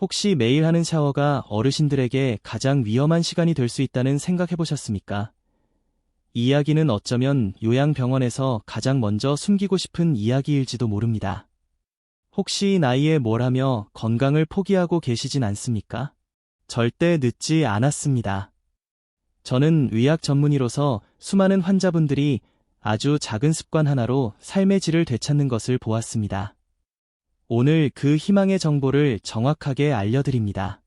혹시 매일 하는 샤워가 어르신들에게 가장 위험한 시간이 될 수 있다는 생각해 보셨습니까? 이 이야기는 어쩌면 요양병원에서 가장 먼저 숨기고 싶은 이야기일지도 모릅니다. 혹시 나이에 뭘 하며 건강을 포기하고 계시진 않습니까? 절대 늦지 않았습니다. 저는 의학 전문의로서 수많은 환자분들이 아주 작은 습관 하나로 삶의 질을 되찾는 것을 보았습니다. 오늘 그 희망의 정보를 정확하게 알려드립니다.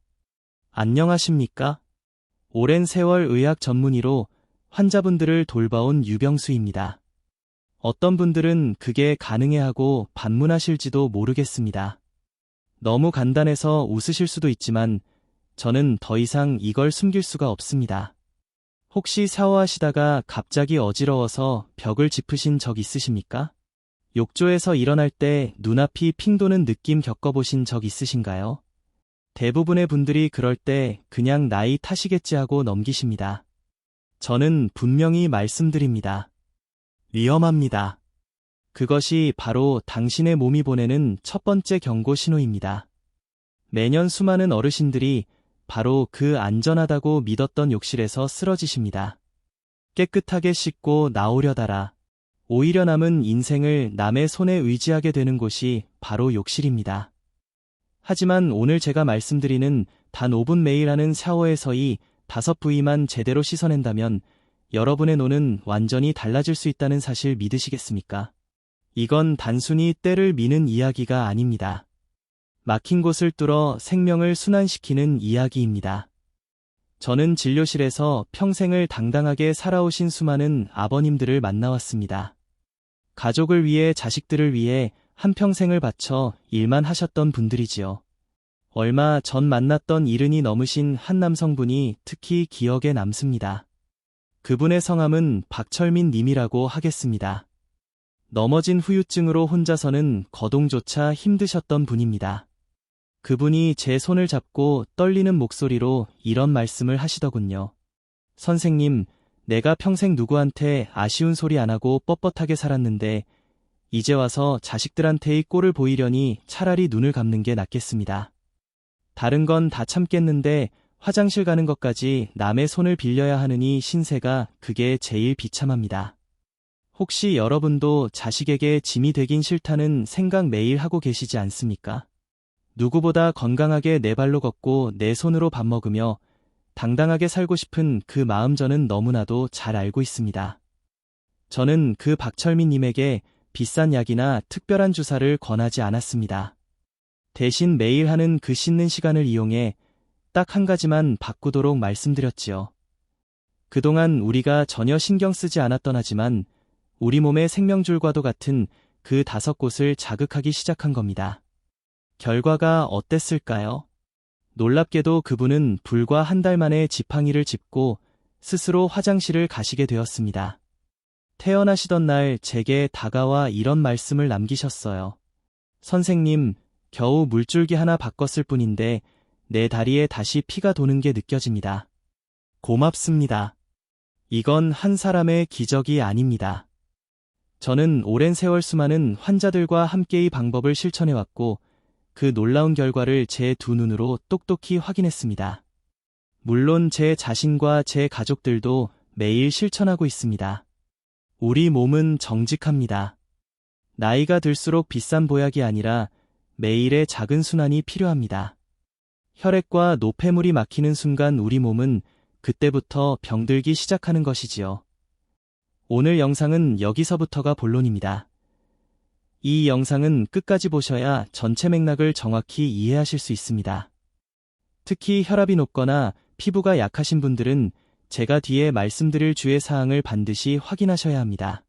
안녕하십니까? 오랜 세월 의학 전문의로 환자분들을 돌봐온 유병수입니다. 어떤 분들은 그게 가능해하고 반문하실지도 모르겠습니다. 너무 간단해서 웃으실 수도 있지만 저는 더 이상 이걸 숨길 수가 없습니다. 혹시 샤워하시다가 갑자기 어지러워서 벽을 짚으신 적 있으십니까? 욕조에서 일어날 때 눈앞이 핑 도는 느낌 겪어보신 적 있으신가요? 대부분의 분들이 그럴 때 그냥 나이 탓이겠지 하고 넘기십니다. 저는 분명히 말씀드립니다. 위험합니다. 그것이 바로 당신의 몸이 보내는 첫 번째 경고 신호입니다. 매년 수많은 어르신들이 바로 그 안전하다고 믿었던 욕실에서 쓰러지십니다. 깨끗하게 씻고 나오려다라. 오히려 남은 인생을 남의 손에 의지하게 되는 곳이 바로 욕실입니다. 하지만 오늘 제가 말씀드리는 단 5분 매일 하는 샤워에서의 5부위만 제대로 씻어낸다면 여러분의 노는 완전히 달라질 수 있다는 사실 믿으시겠습니까? 이건 단순히 때를 미는 이야기가 아닙니다. 막힌 곳을 뚫어 생명을 순환시키는 이야기입니다. 저는 진료실에서 평생을 당당하게 살아오신 수많은 아버님들을 만나왔습니다. 가족을 위해 자식들을 위해 한평생을 바쳐 일만 하셨던 분들이지요. 얼마 전 만났던 70이 넘으신 한 남성분이 특히 기억에 남습니다. 그분의 성함은 박철민 님이라고 하겠습니다. 넘어진 후유증으로 혼자서는 거동조차 힘드셨던 분입니다. 그분이 제 손을 잡고 떨리는 목소리로 이런 말씀을 하시더군요. 선생님, 내가 평생 누구한테 아쉬운 소리 안 하고 뻣뻣하게 살았는데 이제 와서 자식들한테의 꼴을 보이려니 차라리 눈을 감는 게 낫겠습니다. 다른 건 다 참겠는데 화장실 가는 것까지 남의 손을 빌려야 하느니 신세가 그게 제일 비참합니다. 혹시 여러분도 자식에게 짐이 되긴 싫다는 생각 매일 하고 계시지 않습니까? 누구보다 건강하게 내 발로 걷고 내 손으로 밥 먹으며 당당하게 살고 싶은 그 마음 저는 너무나도 잘 알고 있습니다. 저는 그 박철민님에게 비싼 약이나 특별한 주사를 권하지 않았습니다. 대신 매일 하는 그 씻는 시간을 이용해 딱 한 가지만 바꾸도록 말씀드렸지요. 그동안 우리가 전혀 신경 쓰지 않았던 하지만 우리 몸의 생명줄과도 같은 그 5곳을 자극하기 시작한 겁니다. 결과가 어땠을까요? 놀랍게도 그분은 불과 한 달 만에 지팡이를 짚고 스스로 화장실을 가시게 되었습니다. 태어나시던 날 제게 다가와 이런 말씀을 남기셨어요. 선생님, 겨우 물줄기 하나 바꿨을 뿐인데 내 다리에 다시 피가 도는 게 느껴집니다. 고맙습니다. 이건 한 사람의 기적이 아닙니다. 저는 오랜 세월 수많은 환자들과 함께 이 방법을 실천해왔고 그 놀라운 결과를 제 두 눈으로 똑똑히 확인했습니다. 물론 제 자신과 제 가족들도 매일 실천하고 있습니다. 우리 몸은 정직합니다. 나이가 들수록 비싼 보약이 아니라 매일의 작은 순환이 필요합니다. 혈액과 노폐물이 막히는 순간 우리 몸은 그때부터 병들기 시작하는 것이지요. 오늘 영상은 여기서부터가 본론입니다. 이 영상은 끝까지 보셔야 전체 맥락을 정확히 이해하실 수 있습니다. 특히 혈압이 높거나 피부가 약하신 분들은 제가 뒤에 말씀드릴 주의 사항을 반드시 확인하셔야 합니다.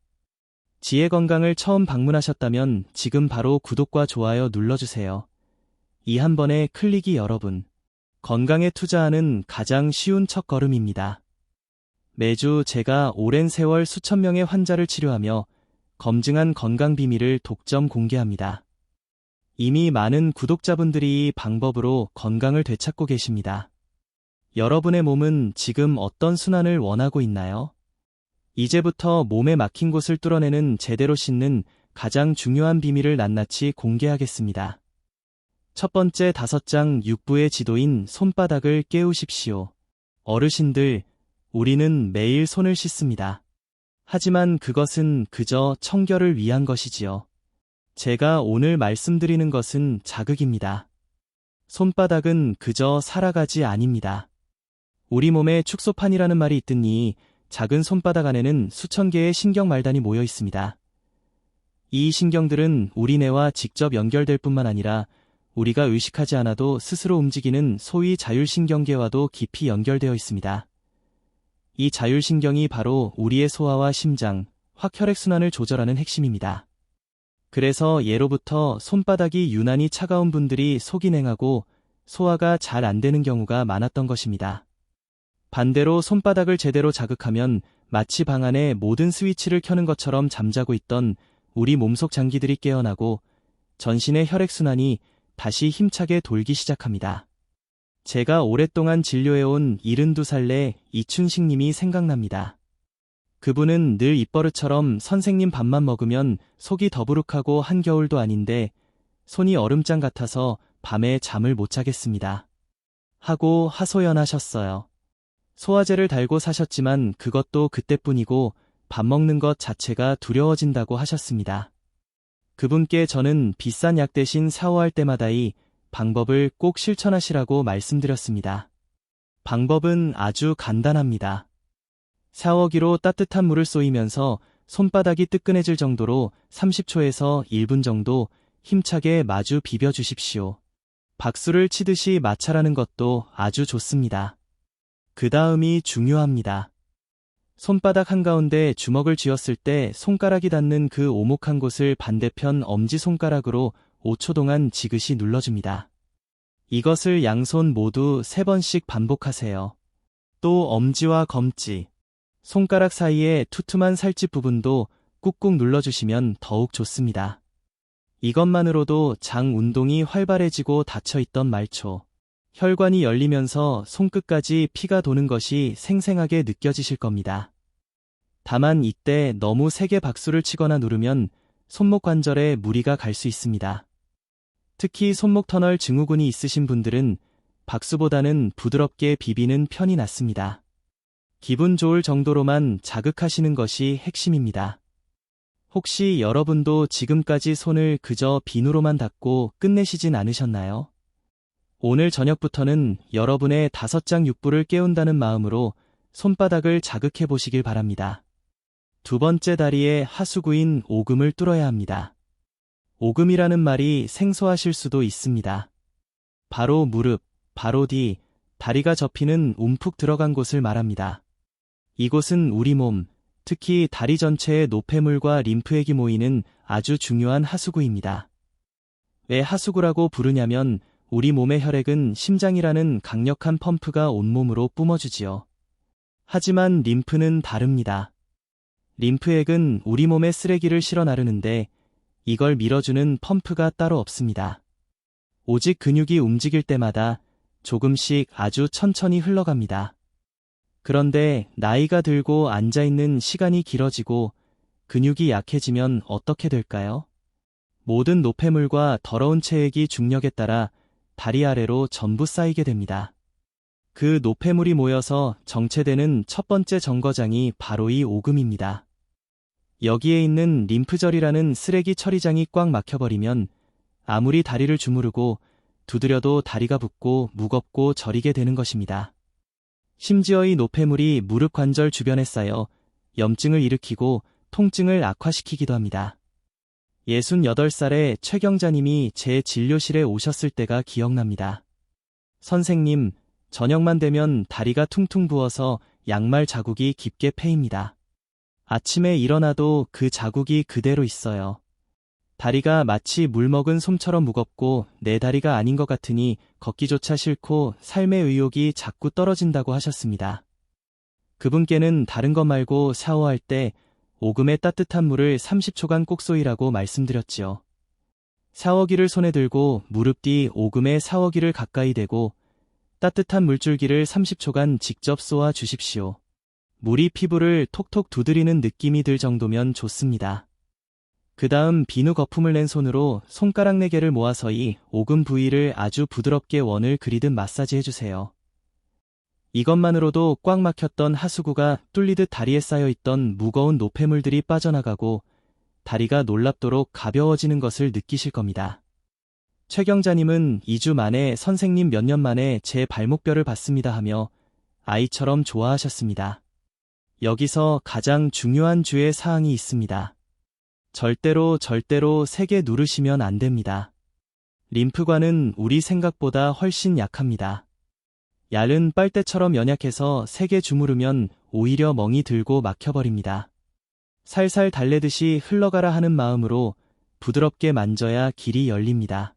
지혜건강을 처음 방문하셨다면 지금 바로 구독과 좋아요 눌러주세요. 이 한 번의 클릭이 여러분 건강에 투자하는 가장 쉬운 첫걸음입니다. 매주 제가 오랜 세월 수천 명의 환자를 치료하며 검증한 건강 비밀을 독점 공개합니다. 이미 많은 구독자분들이 이 방법으로 건강을 되찾고 계십니다. 여러분의 몸은 지금 어떤 순환을 원하고 있나요? 이제부터 몸에 막힌 곳을 뚫어내는 제대로 씻는 가장 중요한 비밀을 낱낱이 공개하겠습니다. 첫 번째 5장 육부의 지도인 손바닥을 깨우십시오. 어르신들, 우리는 매일 손을 씻습니다. 하지만 그것은 그저 청결을 위한 것이지요. 제가 오늘 말씀드리는 것은 자극입니다. 손바닥은 그저 살아가지 아닙니다. 우리 몸에 축소판이라는 말이 있더니 작은 손바닥 안에는 수천 개의 신경 말단이 모여 있습니다. 이 신경들은 우리 뇌와 직접 연결될 뿐만 아니라 우리가 의식하지 않아도 스스로 움직이는 소위 자율신경계와도 깊이 연결되어 있습니다. 이 자율신경이 바로 우리의 소화와 심장, 확혈액순환을 조절하는 핵심입니다. 그래서 예로부터 손바닥이 유난히 차가운 분들이 속이 냉하고 소화가 잘 안 되는 경우가 많았던 것입니다. 반대로 손바닥을 제대로 자극하면 마치 방 안의 모든 스위치를 켜는 것처럼 잠자고 있던 우리 몸속 장기들이 깨어나고 전신의 혈액순환이 다시 힘차게 돌기 시작합니다. 제가 오랫동안 진료해온 72살 내 이춘식 님이 생각납니다. 그분은 늘 입버릇처럼 선생님 밥만 먹으면 속이 더부룩하고 한겨울도 아닌데 손이 얼음장 같아서 밤에 잠을 못 자겠습니다. 하고 하소연하셨어요. 소화제를 달고 사셨지만 그것도 그때뿐이고 밥 먹는 것 자체가 두려워진다고 하셨습니다. 그분께 저는 비싼 약 대신 샤워할 때마다 이 방법을 꼭 실천하시라고 말씀드렸습니다. 방법은 아주 간단합니다. 샤워기로 따뜻한 물을 쏘이면서 손바닥이 뜨끈해질 정도로 30초에서 1분 정도 힘차게 마주 비벼주십시오. 박수를 치듯이 마찰하는 것도 아주 좋습니다. 그 다음이 중요합니다. 손바닥 한가운데 주먹을 쥐었을 때 손가락이 닿는 그 오목한 곳을 반대편 엄지손가락으로 5초 동안 지그시 눌러줍니다. 이것을 양손 모두 3번씩 반복하세요. 또 엄지와 검지, 손가락 사이에 투툼한 살집 부분도 꾹꾹 눌러주시면 더욱 좋습니다. 이것만으로도 장 운동이 활발해지고 닫혀있던 말초, 혈관이 열리면서 손끝까지 피가 도는 것이 생생하게 느껴지실 겁니다. 다만 이때 너무 세게 박수를 치거나 누르면 손목 관절에 무리가 갈 수 있습니다. 특히 손목 터널 증후군이 있으신 분들은 박수보다는 부드럽게 비비는 편이 낫습니다. 기분 좋을 정도로만 자극하시는 것이 핵심입니다. 혹시 여러분도 지금까지 손을 그저 비누로만 닦고 끝내시진 않으셨나요? 오늘 저녁부터는 여러분의 5장 육부를 깨운다는 마음으로 손바닥을 자극해 보시길 바랍니다. 두 번째 다리의 하수구인 오금을 뚫어야 합니다. 오금이라는 말이 생소하실 수도 있습니다. 바로 무릎, 바로 뒤, 다리가 접히는 움푹 들어간 곳을 말합니다. 이곳은 우리 몸, 특히 다리 전체의 노폐물과 림프액이 모이는 아주 중요한 하수구입니다. 왜 하수구라고 부르냐면 우리 몸의 혈액은 심장이라는 강력한 펌프가 온몸으로 뿜어주지요. 하지만 림프는 다릅니다. 림프액은 우리 몸의 쓰레기를 실어 나르는데 이걸 밀어주는 펌프가 따로 없습니다. 오직 근육이 움직일 때마다 조금씩 아주 천천히 흘러갑니다. 그런데 나이가 들고 앉아있는 시간이 길어지고 근육이 약해지면 어떻게 될까요? 모든 노폐물과 더러운 체액이 중력에 따라 다리 아래로 전부 쌓이게 됩니다. 그 노폐물이 모여서 정체되는 첫 번째 정거장이 바로 이 오금입니다. 여기에 있는 림프절이라는 쓰레기 처리장이 꽉 막혀버리면 아무리 다리를 주무르고 두드려도 다리가 붓고 무겁고 저리게 되는 것입니다. 심지어 이 노폐물이 무릎 관절 주변에 쌓여 염증을 일으키고 통증을 악화시키기도 합니다. 68살의 최경자님이 제 진료실에 오셨을 때가 기억납니다. 선생님, 저녁만 되면 다리가 퉁퉁 부어서 양말 자국이 깊게 패입니다. 아침에 일어나도 그 자국이 그대로 있어요. 다리가 마치 물 먹은 솜처럼 무겁고 내 다리가 아닌 것 같으니 걷기조차 싫고 삶의 의욕이 자꾸 떨어진다고 하셨습니다. 그분께는 다른 것 말고 샤워할 때 오금에 따뜻한 물을 30초간 꼭 쏘이라고 말씀드렸지요. 샤워기를 손에 들고 무릎 뒤 오금에 샤워기를 가까이 대고 따뜻한 물줄기를 30초간 직접 쏘아 주십시오. 물이 피부를 톡톡 두드리는 느낌이 들 정도면 좋습니다. 그 다음 비누 거품을 낸 손으로 손가락 4개를 모아 서이 오금 부위를 아주 부드럽게 원을 그리듯 마사지 해주세요. 이것만으로도 꽉 막혔던 하수구가 뚫리듯 다리에 쌓여있던 무거운 노폐물들이 빠져나가고 다리가 놀랍도록 가벼워지는 것을 느끼실 겁니다. 최경자님은 2주 만에 선생님 몇 년 만에 제 발목뼈를 봤습니다 하며 아이처럼 좋아하셨습니다. 여기서 가장 중요한 주의 사항이 있습니다. 절대로 세게 누르시면 안 됩니다. 림프관은 우리 생각보다 훨씬 약합니다. 얇은 빨대처럼 연약해서 세게 주무르면 오히려 멍이 들고 막혀버립니다. 살살 달래듯이 흘러가라 하는 마음으로 부드럽게 만져야 길이 열립니다.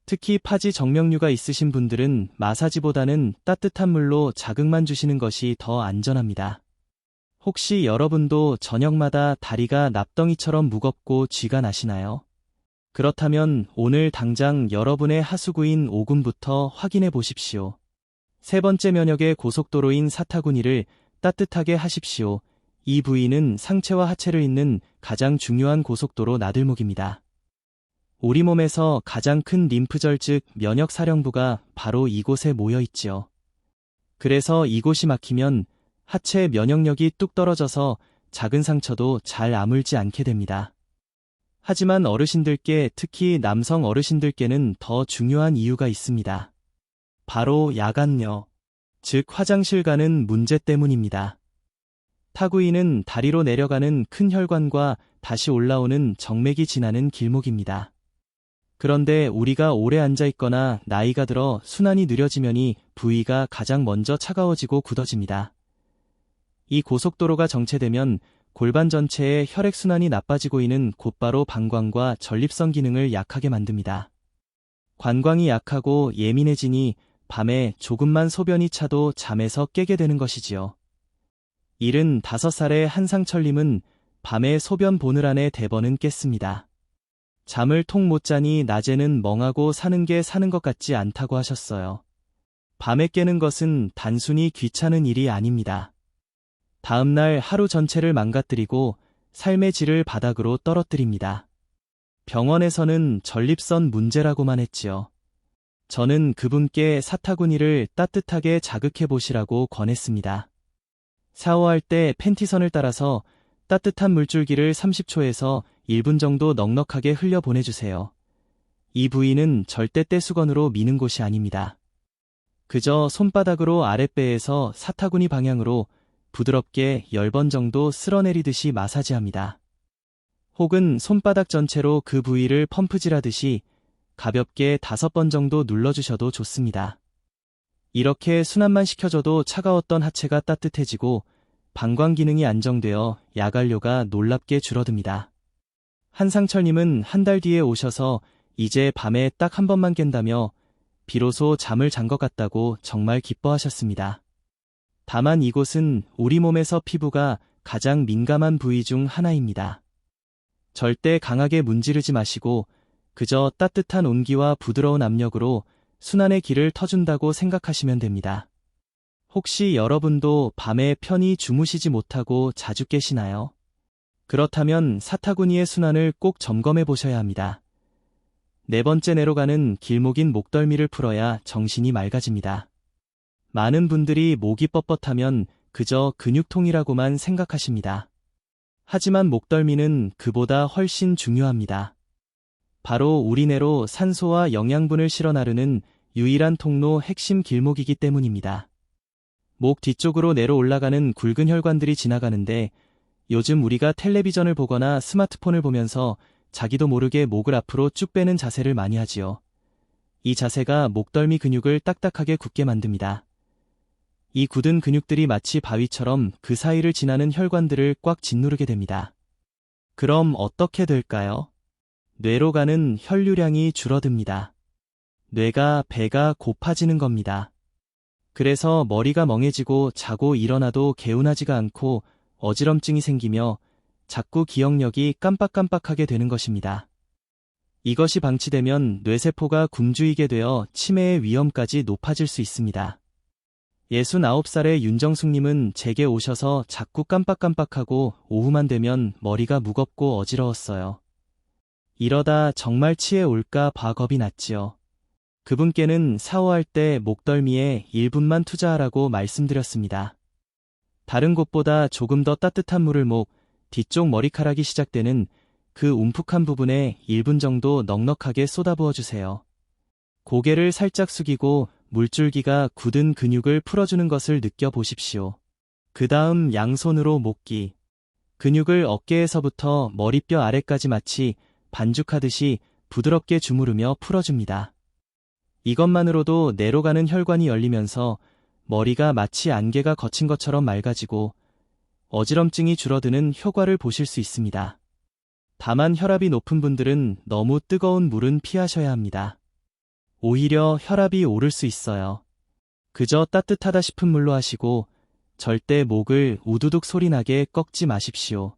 특히 파지 정명류가 있으신 분들은 마사지보다는 따뜻한 물로 자극만 주시는 것이 더 안전합니다. 혹시 여러분도 저녁마다 다리가 납덩이처럼 무겁고 쥐가 나시나요? 그렇다면 오늘 당장 여러분의 하수구인 오금부터 확인해 보십시오. 세 번째 면역의 고속도로인 사타구니를 따뜻하게 하십시오. 이 부위는 상체와 하체를 잇는 가장 중요한 고속도로 나들목입니다. 우리 몸에서 가장 큰 림프절 즉 면역사령부가 바로 이곳에 모여 있지요. 그래서 이곳이 막히면 하체 면역력이 뚝 떨어져서 작은 상처도 잘 아물지 않게 됩니다. 하지만 어르신들께, 특히 남성 어르신들께는 더 중요한 이유가 있습니다. 바로 야간뇨, 즉 화장실 가는 문제 때문입니다. 타구이는 다리로 내려가는 큰 혈관과 다시 올라오는 정맥이 지나는 길목입니다. 그런데 우리가 오래 앉아있거나 나이가 들어 순환이 느려지면 이 부위가 가장 먼저 차가워지고 굳어집니다. 이 고속도로가 정체되면 골반 전체의 혈액순환이 나빠지고 이는 곧바로 방광과 전립선 기능을 약하게 만듭니다. 관광이 약하고 예민해지니 밤에 조금만 소변이 차도 잠에서 깨게 되는 것이지요. 75살의 한상철님은 밤에 소변 보늘 안에 대번은 깼습니다. 잠을 통 못 자니 낮에는 멍하고 사는 게 사는 것 같지 않다고 하셨어요. 밤에 깨는 것은 단순히 귀찮은 일이 아닙니다. 다음날 하루 전체를 망가뜨리고 삶의 질을 바닥으로 떨어뜨립니다. 병원에서는 전립선 문제라고만 했지요. 저는 그분께 사타구니를 따뜻하게 자극해 보시라고 권했습니다. 샤워할 때 팬티선을 따라서 따뜻한 물줄기를 30초에서 1분 정도 넉넉하게 흘려 보내주세요. 이 부위는 절대 떼수건으로 미는 곳이 아닙니다. 그저 손바닥으로 아랫배에서 사타구니 방향으로 부드럽게 10번 정도 쓸어내리듯이 마사지합니다. 혹은 손바닥 전체로 그 부위를 펌프질하듯이 가볍게 5번 정도 눌러주셔도 좋습니다. 이렇게 순환만 시켜줘도 차가웠던 하체가 따뜻해지고 방광 기능이 안정되어 야간료가 놀랍게 줄어듭니다. 한상철님은 한 달 뒤에 오셔서 이제 밤에 딱 한 번만 깬다며 비로소 잠을 잔 것 같다고 정말 기뻐하셨습니다. 다만 이곳은 우리 몸에서 피부가 가장 민감한 부위 중 하나입니다. 절대 강하게 문지르지 마시고 그저 따뜻한 온기와 부드러운 압력으로 순환의 길을 터준다고 생각하시면 됩니다. 혹시 여러분도 밤에 편히 주무시지 못하고 자주 깨시나요? 그렇다면 사타구니의 순환을 꼭 점검해 보셔야 합니다. 네 번째 내로 가는 길목인 목덜미를 풀어야 정신이 맑아집니다. 많은 분들이 목이 뻣뻣하면 그저 근육통이라고만 생각하십니다. 하지만 목덜미는 그보다 훨씬 중요합니다. 바로 우리 뇌로 산소와 영양분을 실어 나르는 유일한 통로 핵심 길목이기 때문입니다. 목 뒤쪽으로 내려 올라가는 굵은 혈관들이 지나가는데 요즘 우리가 텔레비전을 보거나 스마트폰을 보면서 자기도 모르게 목을 앞으로 쭉 빼는 자세를 많이 하지요. 이 자세가 목덜미 근육을 딱딱하게 굳게 만듭니다. 이 굳은 근육들이 마치 바위처럼 그 사이를 지나는 혈관들을 꽉 짓누르게 됩니다. 그럼 어떻게 될까요? 뇌로 가는 혈류량이 줄어듭니다. 뇌가 배가 고파지는 겁니다. 그래서 머리가 멍해지고 자고 일어나도 개운하지가 않고 어지럼증이 생기며 자꾸 기억력이 깜빡깜빡하게 되는 것입니다. 이것이 방치되면 뇌세포가 굶주이게 되어 치매의 위험까지 높아질 수 있습니다. 69살의 윤정숙님은 제게 오셔서 자꾸 깜빡깜빡하고 오후만 되면 머리가 무겁고 어지러웠어요. 이러다 정말 치에 올까 봐 겁이 났지요. 그분께는 샤워할 때 목덜미에 1분만 투자하라고 말씀드렸습니다. 다른 곳보다 조금 더 따뜻한 물을 목 뒤쪽 머리카락이 시작되는 그 움푹한 부분에 1분 정도 넉넉하게 쏟아부어 주세요. 고개를 살짝 숙이고 물줄기가 굳은 근육을 풀어주는 것을 느껴보십시오. 그 다음 양손으로 목기. 근육을 어깨에서부터 머리뼈 아래까지 마치 반죽하듯이 부드럽게 주무르며 풀어줍니다. 이것만으로도 내로 가는 혈관이 열리면서 머리가 마치 안개가 거친 것처럼 맑아지고 어지럼증이 줄어드는 효과를 보실 수 있습니다. 다만 혈압이 높은 분들은 너무 뜨거운 물은 피하셔야 합니다. 오히려 혈압이 오를 수 있어요. 그저 따뜻하다 싶은 물로 하시고 절대 목을 우두둑 소리나게 꺾지 마십시오.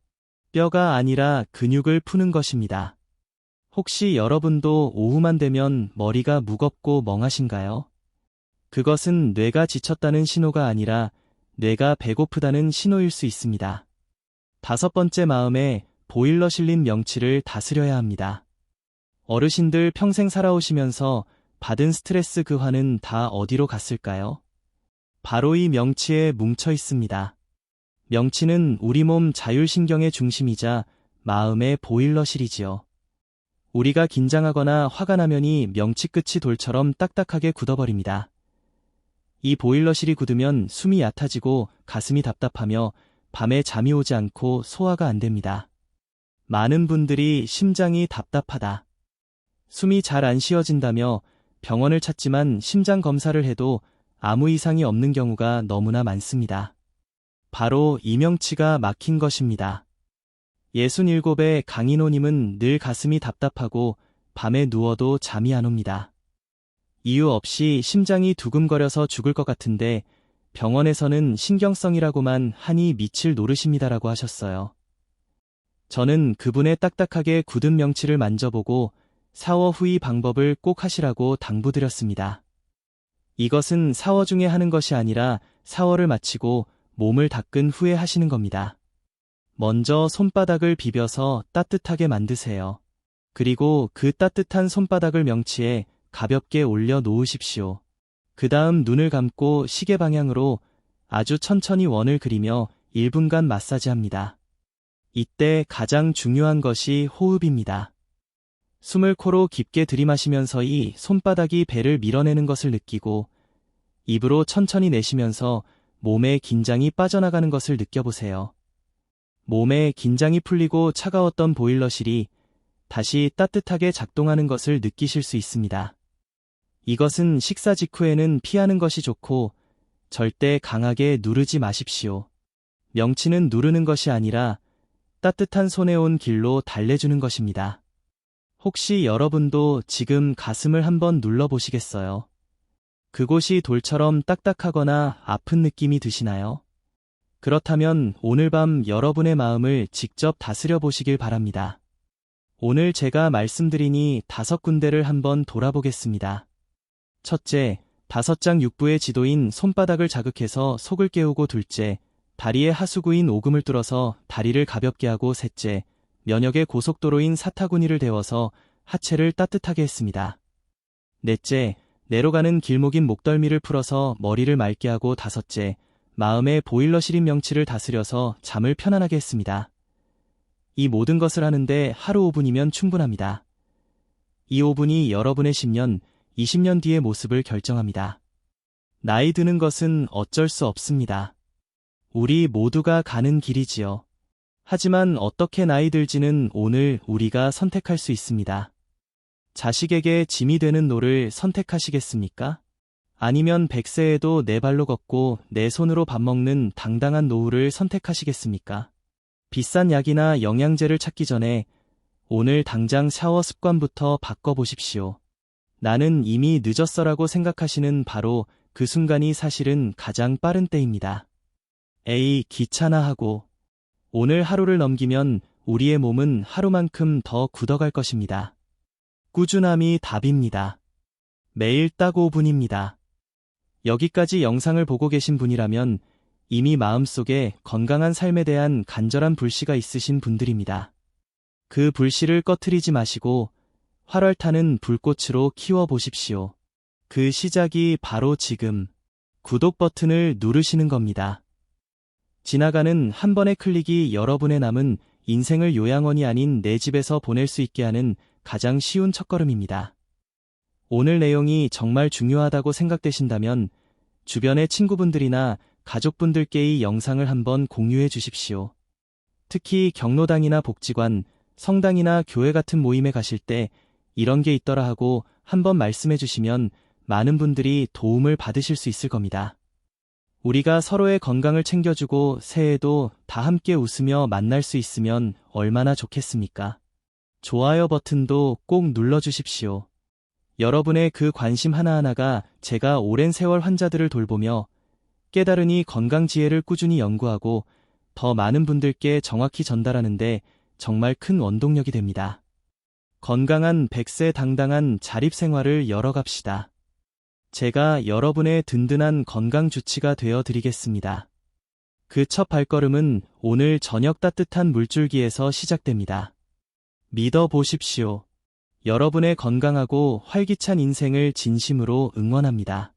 뼈가 아니라 근육을 푸는 것입니다. 혹시 여러분도 오후만 되면 머리가 무겁고 멍하신가요? 그것은 뇌가 지쳤다는 신호가 아니라 뇌가 배고프다는 신호일 수 있습니다. 5번째 마음에 보일러 실린 명치를 다스려야 합니다. 어르신들 평생 살아오시면서 받은 스트레스 그 화는 다 어디로 갔을까요? 바로 이 명치에 뭉쳐 있습니다. 명치는 우리 몸 자율신경의 중심이자 마음의 보일러실이지요. 우리가 긴장하거나 화가 나면이 명치 끝이 돌처럼 딱딱하게 굳어버립니다. 이 보일러실이 굳으면 숨이 얕아지고 가슴이 답답하며 밤에 잠이 오지 않고 소화가 안 됩니다. 많은 분들이 심장이 답답하다, 숨이 잘 안 쉬어진다며 병원을 찾지만 심장 검사를 해도 아무 이상이 없는 경우가 너무나 많습니다. 바로 이 명치가 막힌 것입니다. 67의 강인호님은 늘 가슴이 답답하고 밤에 누워도 잠이 안 옵니다. 이유 없이 심장이 두근거려서 죽을 것 같은데 병원에서는 신경성이라고만 하니 미칠 노릇입니다라고 하셨어요. 저는 그분의 딱딱하게 굳은 명치를 만져보고 샤워 후 이 방법을 꼭 하시라고 당부드렸습니다. 이것은 샤워 중에 하는 것이 아니라 샤워를 마치고 몸을 닦은 후에 하시는 겁니다. 먼저 손바닥을 비벼서 따뜻하게 만드세요. 그리고 그 따뜻한 손바닥을 명치에 가볍게 올려 놓으십시오. 그 다음 눈을 감고 시계 방향으로 아주 천천히 원을 그리며 1분간 마사지합니다. 이때 가장 중요한 것이 호흡입니다. 숨을 코로 깊게 들이마시면서 이 손바닥이 배를 밀어내는 것을 느끼고 입으로 천천히 내쉬면서 몸의 긴장이 빠져나가는 것을 느껴보세요. 몸의 긴장이 풀리고 차가웠던 보일러실이 다시 따뜻하게 작동하는 것을 느끼실 수 있습니다. 이것은 식사 직후에는 피하는 것이 좋고 절대 강하게 누르지 마십시오. 명치는 누르는 것이 아니라 따뜻한 손에 온 길로 달래주는 것입니다. 혹시 여러분도 지금 가슴을 한번 눌러보시겠어요? 그곳이 돌처럼 딱딱하거나 아픈 느낌이 드시나요? 그렇다면 오늘 밤 여러분의 마음을 직접 다스려 보시길 바랍니다. 오늘 제가 말씀드리니 5군데를 한번 돌아보겠습니다. 첫째, 5장 육부의 지도인 손바닥을 자극해서 속을 깨우고. 둘째, 다리의 하수구인 오금을 뚫어서 다리를 가볍게 하고. 셋째, 면역의 고속도로인 사타구니를 데워서 하체를 따뜻하게 했습니다. 넷째, 내로 가는 길목인 목덜미를 풀어서 머리를 맑게 하고. 다섯째, 마음의 보일러실인 명치를 다스려서 잠을 편안하게 했습니다. 이 모든 것을 하는데 하루 5분이면 충분합니다. 이 5분이 여러분의 10년, 20년 뒤의 모습을 결정합니다. 나이 드는 것은 어쩔 수 없습니다. 우리 모두가 가는 길이지요. 하지만 어떻게 나이 들지는 오늘 우리가 선택할 수 있습니다. 자식에게 짐이 되는 노를 선택하시겠습니까? 아니면 100세에도 내 발로 걷고 내 손으로 밥 먹는 당당한 노후를 선택하시겠습니까? 비싼 약이나 영양제를 찾기 전에 오늘 당장 샤워 습관부터 바꿔보십시오. 나는 이미 늦었어라고 생각하시는 바로 그 순간이 사실은 가장 빠른 때입니다. 에이, 귀찮아 하고 오늘 하루를 넘기면 우리의 몸은 하루만큼 더 굳어갈 것입니다. 꾸준함이 답입니다. 매일 딱 5분입니다. 여기까지 영상을 보고 계신 분이라면 이미 마음속에 건강한 삶에 대한 간절한 불씨가 있으신 분들입니다. 그 불씨를 꺼트리지 마시고 활활타는 불꽃으로 키워보십시오. 그 시작이 바로 지금 구독 버튼을 누르시는 겁니다. 지나가는 한 번의 클릭이 여러분의 남은 인생을 요양원이 아닌 내 집에서 보낼 수 있게 하는 가장 쉬운 첫걸음입니다. 오늘 내용이 정말 중요하다고 생각되신다면 주변의 친구분들이나 가족분들께 이 영상을 한번 공유해 주십시오. 특히 경로당이나 복지관, 성당이나 교회 같은 모임에 가실 때 이런 게 있더라 하고 한번 말씀해 주시면 많은 분들이 도움을 받으실 수 있을 겁니다. 우리가 서로의 건강을 챙겨주고 새해에도 다 함께 웃으며 만날 수 있으면 얼마나 좋겠습니까? 좋아요 버튼도 꼭 눌러주십시오. 여러분의 그 관심 하나하나가 제가 오랜 세월 환자들을 돌보며 깨달으니 건강 지혜를 꾸준히 연구하고 더 많은 분들께 정확히 전달하는데 정말 큰 원동력이 됩니다. 건강한 100세 당당한 자립생활을 열어갑시다. 제가 여러분의 든든한 건강 주치가 되어 드리겠습니다. 그 첫 발걸음은 오늘 저녁 따뜻한 물줄기에서 시작됩니다. 믿어 보십시오. 여러분의 건강하고 활기찬 인생을 진심으로 응원합니다.